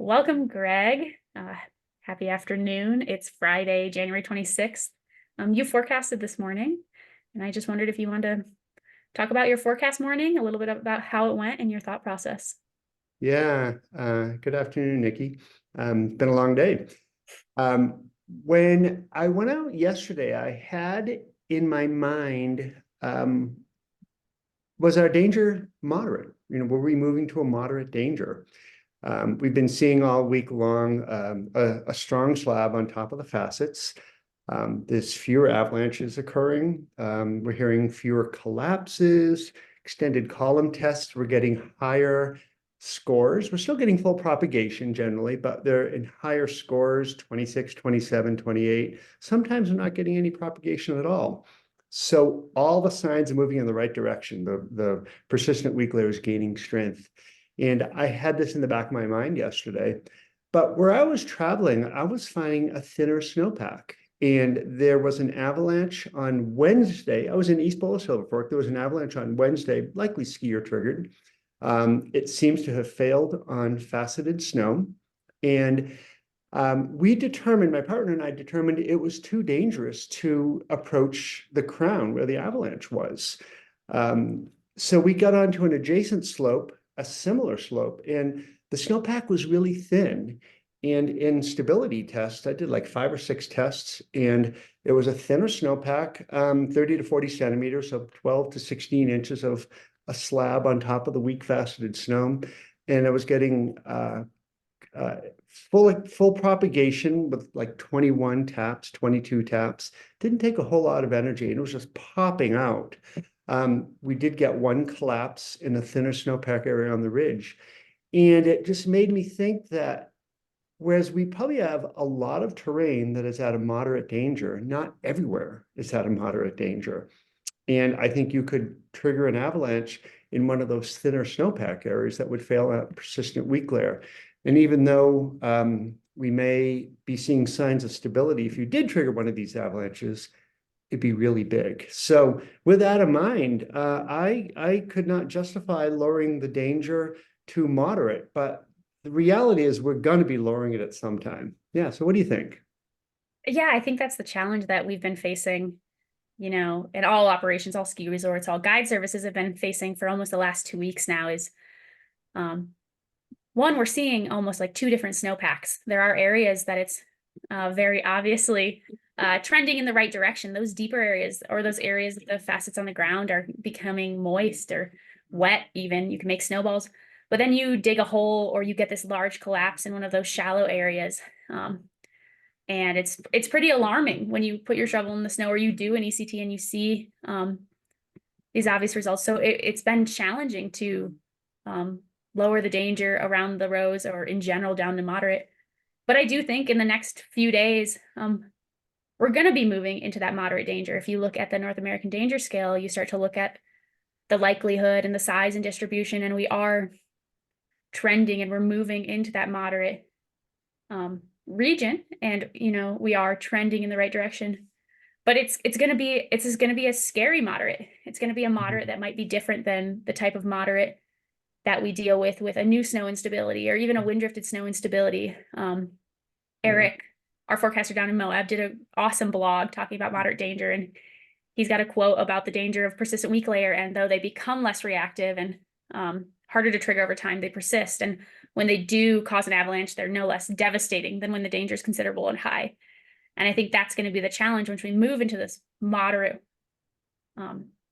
Welcome, Greg. Happy afternoon. It's Friday, January 26th. You forecasted this morning, and I just wondered if you wanted to talk about your forecast morning, a little bit about how it went and your thought process. Yeah, good afternoon, Nikki. Been a long day. When I went out yesterday, I had in my mind, was our danger moderate? Were we moving to a moderate danger? We've been seeing all week long a strong slab on top of the facets. There's fewer avalanches occurring. We're hearing fewer collapses, extended column tests. We're getting higher scores. We're still getting full propagation generally, but they're in higher scores, 26, 27, 28. Sometimes we're not getting any propagation at all. So all the signs are moving in the right direction. The persistent weak layer is gaining strength. And I had this in the back of my mind yesterday. But where I was traveling, I was finding a thinner snowpack. And there was an avalanche on Wednesday. I was in East Bowl Silver Fork. There was an avalanche on Wednesday, likely skier triggered. It seems to have failed on faceted snow. And we determined, my partner and I determined it was too dangerous to approach the crown where the avalanche was. So we got onto an adjacent slope, a similar slope, and the snowpack was really thin. And in stability tests, I did like 5 or 6 tests, and it was a thinner snowpack, 30 to 40 centimeters, so 12 to 16 inches of a slab on top of the weak faceted snow. And I was getting full propagation with like 21 taps, 22 taps. Didn't take a whole lot of energy, and it was just popping out. We did get one collapse in a thinner snowpack area on the ridge. And it just made me think that whereas we probably have a lot of terrain that is at a moderate danger, not everywhere is at a moderate danger. And I think you could trigger an avalanche in one of those thinner snowpack areas that would fail at persistent weak layer. And even though we may be seeing signs of stability, if you did trigger one of these avalanches, it'd be really big. So with that in mind, I could not justify lowering the danger to moderate, but the reality is we're going to be lowering it at some time. Yeah. So what do you think? Yeah, I think that's the challenge that we've been facing, in all operations, all ski resorts, all guide services have been facing for almost the last 2 weeks now is one, we're seeing almost like 2 different snowpacks. There are areas that it's very obviously trending in the right direction. Those deeper areas or those areas that the facets on the ground are becoming moist or wet even. You can make snowballs. But then you dig a hole or you get this large collapse in one of those shallow areas. And it's pretty alarming when you put your shovel in the snow or you do an ECT and you see these obvious results. So it's been challenging to lower the danger around the rows or in general down to moderate. But I do think in the next few days, we're going to be moving into that moderate danger. If you look at the North American danger scale, you start to look at the likelihood and the size and distribution, and we are trending and we're moving into that moderate region, and we are trending in the right direction. But it's going to be a scary moderate. It's going to be a moderate that might be different than the type of moderate that we deal with a new snow instability or even a wind drifted snow instability. Eric, our forecaster down in Moab, did an awesome blog talking about moderate danger, and he's got a quote about the danger of persistent weak layer, and though they become less reactive and harder to trigger over time, they persist. And when they do cause an avalanche, they're no less devastating than when the danger is considerable and high. And I think that's going to be the challenge once we move into this moderate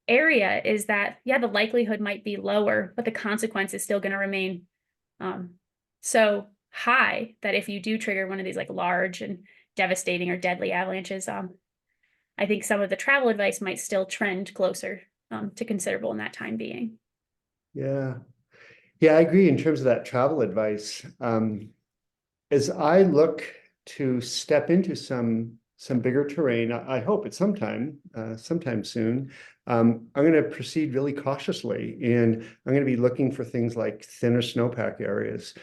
area is that, yeah, the likelihood might be lower, but the consequence is still going to remain so high that if you do trigger one of these like large and devastating or deadly avalanches, I think some of the travel advice might still trend closer to considerable in that time being. Yeah. Yeah, I agree in terms of that travel advice. As I look to step into some bigger terrain, I hope it's sometime soon. I'm going to proceed really cautiously, and I'm going to be looking for things like thinner snowpack areas.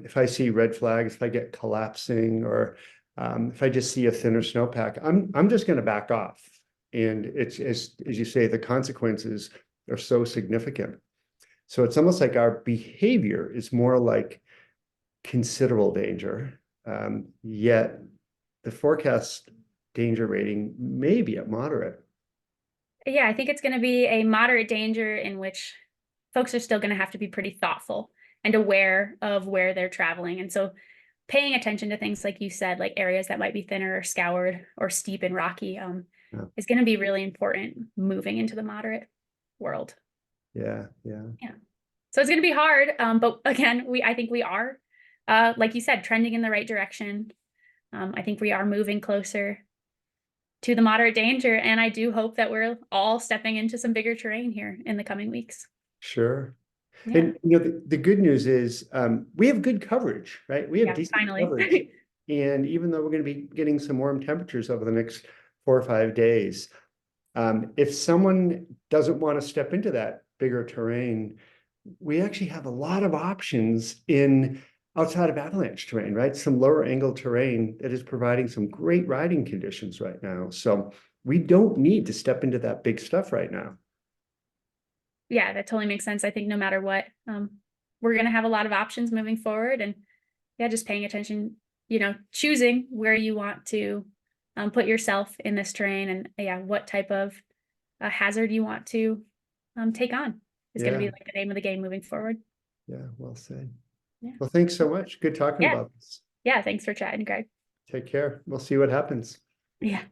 If I see red flags, if I get collapsing, or if I just see a thinner snowpack, I'm just going to back off. And it's as you say, the consequences are so significant. So it's almost like our behavior is more like considerable danger. Yet the forecast danger rating may be at moderate. Yeah, I think it's going to be a moderate danger in which folks are still going to have to be pretty thoughtful and aware of where they're traveling. And so paying attention to things like you said, like areas that might be thinner or scoured or steep and rocky, Yeah. is going to be really important moving into the moderate world. Yeah. So it's going to be hard. But again, I think we are, like you said, trending in the right direction. I think we are moving closer to the moderate danger. And I do hope that we're all stepping into some bigger terrain here in the coming weeks. Sure. Yeah. And the good news is we have good coverage, right? We have Yeah, decent finally. coverage. And even though we're going to be getting some warm temperatures over the next 4 or 5 days, if someone doesn't want to step into that bigger terrain, we actually have a lot of options in outside of avalanche terrain, right? Some lower angle terrain that is providing some great riding conditions right now. So we don't need to step into that big stuff right now. Yeah, that totally makes sense. I think no matter what, we're going to have a lot of options moving forward, and yeah, just paying attention, choosing where you want to put yourself in this terrain, and yeah, what type of hazard you want to take on is going to be like the name of the game moving forward. Yeah, well said. Yeah. Well, thanks so much. Good talking Yeah. about this. Yeah. Thanks for chatting, Greg. Take care. We'll see what happens. Yeah.